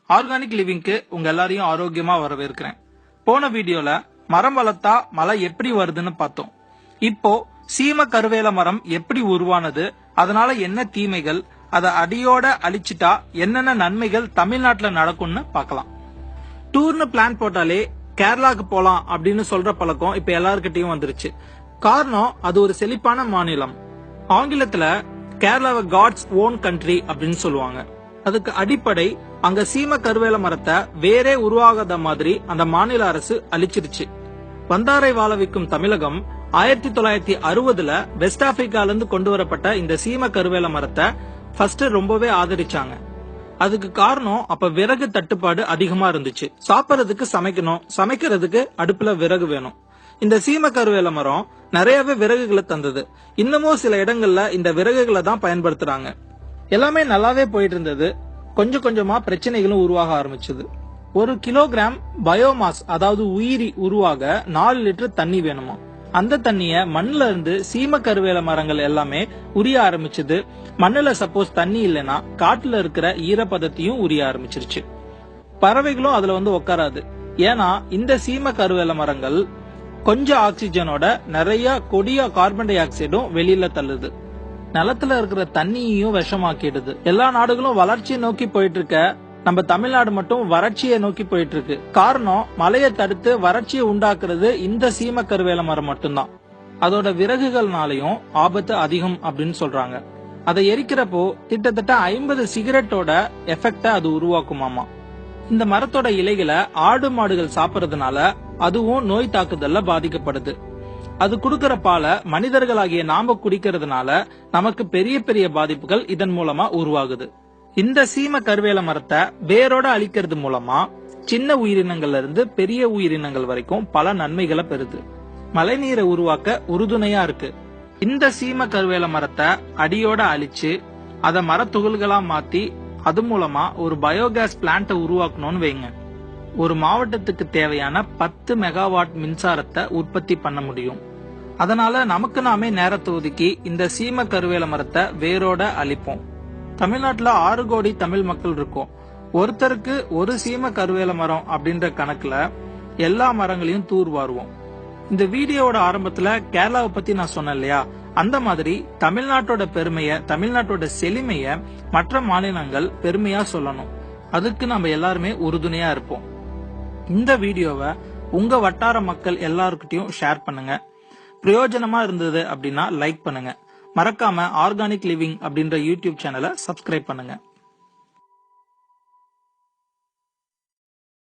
Organic லிவிங்க்கு உங்க எல்லாரையும் ஆரோக்கியமா வரவேற்கிறேன். போன வீடியோல மரம் வளர்த்தா மழை எப்படி வருதுன்னு பார்த்தோம். இப்போ சீம கருவேல மரம் எப்படி உருவானது, அதனால என்ன தீமைகள், அதை அடியோட அழிச்சிட்டா என்னென்ன நன்மைகள் தமிழ்நாட்டுல நடக்கும்னு பார்க்கலாம். டூர்னு பிளான் போட்டாலே கேரளாக்கு போலாம் அப்படின்னு சொல்ற பழக்கம் இப்ப எல்லார்கிட்டயும் வந்துருச்சு. காரணம், அது ஒரு செழிப்பான மாநிலம். ஆங்கிலத்துல கேரளாவை காட்ஸ் ஓன் கண்ட்ரி அப்படின்னு சொல்லுவாங்க. அதுக்கு அடிப்படை அங்க சீம கருவேல மரத்தை வேறே உருவாகாத மாதிரி அந்த மாநில அரசு அழிச்சிருச்சு. வந்தாரை வாழ வைக்கும் தமிழகம் 1960ல வெஸ்ட் ஆப்பிரிக்கால இருந்து கொண்டு வரப்பட்ட இந்த சீம கருவேல மரத்தை ஃபர்ஸ்ட் ரொம்பவே ஆதரிச்சாங்க. அதுக்கு காரணம், அப்ப விறகு தட்டுப்பாடு அதிகமா இருந்துச்சு. சாப்பிடறதுக்கு சமைக்கணும், சமைக்கிறதுக்கு அடுப்புல விறகு வேணும். இந்த சீம கருவேல மரம் நிறையவே விறகுகளை தந்தது. இன்னமும் சில இடங்கள்ல இந்த விறகுகளை தான் பயன்படுத்துறாங்க. எல்லாமே நல்லாவே போயிட்டு இருந்தது. கொஞ்சம் கொஞ்சமா பிரச்சனைகளும் உருவாக ஆரம்பிச்சது. 1 கிலோகிராம் பயோமாஸ், அதாவது உயிரி உருவாக 4 லிட்டர் தண்ணி வேணுமா. அந்த தண்ணிய மண்ணுல இருந்து சீம கருவேல மரங்கள் எல்லாமே உரிய ஆரம்பிச்சது. மண்ணுல சப்போஸ் தண்ணி இல்லைன்னா காட்டுல இருக்கிற ஈரப்பதத்தையும் உரிய ஆரம்பிச்சிருச்சு. பறவைகளும் அதுல வந்து உட்காராது. ஏன்னா இந்த சீம கருவேல மரங்கள் கொஞ்சம் ஆக்சிஜனோட நிறைய கொடிய கார்பன் டை ஆக்சைடும் வெளியில தள்ளுது. நிலத்துல இருக்கிற தண்ணியையும் விஷமாக்கிடுது. எல்லா நாடுகளும் வளர்ச்சியை நோக்கி போயிட்டு இருக்க, நம்ம தமிழ்நாடு மட்டும் வறட்சியை நோக்கி போயிட்டு இருக்கு. காரணம், மழையை தடுத்து வறட்சியை உண்டாக்குறது இந்த சீம கருவேல மரம் மட்டும்தான். அதோட விறகுகள்னாலையும் ஆபத்து அதிகம் அப்படின்னு சொல்றாங்க. அதை எரிக்கிறப்போ கிட்டத்தட்ட 50 சிகரெட்டோட எஃபெக்ட அது உருவாக்குமாமா. இந்த மரத்தோட இலைகளை ஆடு மாடுகள் சாப்பிடறதுனால அதுவும் நோய் தாக்குதல்ல பாதிக்கப்படுது. அது குடுக்கற பாலை மனிதர்களாகிய நாம குடிக்கிறதுனால நமக்கு பெரிய பெரிய பாதிப்புகள் இதன் மூலமா உருவாகுது. இந்த சீம கருவேல மரத்தை வேரோட அழிக்கிறது மூலமா சின்ன உயிரினங்கள்ல இருந்து பெரிய உயிரினங்கள் வரைக்கும் பல நன்மைகளை பெறுது. மழைநீரை உருவாக்க உறுதுணையா இருக்கு. இந்த சீம கருவேல மரத்தை அடியோட அழிச்சு அதை மரத்துகள்களா மாத்தி அது மூலமா ஒரு பயோகேஸ் பிளான்ட உருவாக்கணும்னு வைங்க. ஒரு மாவட்டத்துக்கு தேவையான 10 மெகாவாட் மின்சாரத்தை உற்பத்தி பண்ண முடியும். அதனால நமக்கு நாமே நேரத்தை ஒதுக்கி இந்த சீம கருவேல மரத்தை வேரோட அழிப்போம். தமிழ்நாட்டுல 6 கோடி தமிழ் மக்கள் இருக்கும். ஒருத்தருக்கு ஒரு சீம கருவேல மரம் அப்படின்ற கணக்குல எல்லா மரங்களையும் தூர்வாருவோம். இந்த வீடியோவோட ஆரம்பத்துல கேரளாவை பத்தி நான் சொன்னேன் இல்லையா, அந்த மாதிரி தமிழ்நாட்டோட பெருமைய, தமிழ்நாட்டோட செழுமைய மற்ற மாநிலங்கள் பெருமையா சொல்லணும். அதுக்கு நம்ம எல்லாருமே உறுதுணையா இருப்போம். இந்த வீடியோவை உங்க வட்டார மக்கள் எல்லாருக்கிட்டையும் ஷேர் பண்ணுங்க. பிரயோஜனமா இருந்தது அப்படின்னா லைக் பண்ணுங்க. மறக்காம ஆர்கானிக் லிவிங் அப்படின்ற யூடியூப் சேனலை சப்ஸ்கிரைப் பண்ணுங்க.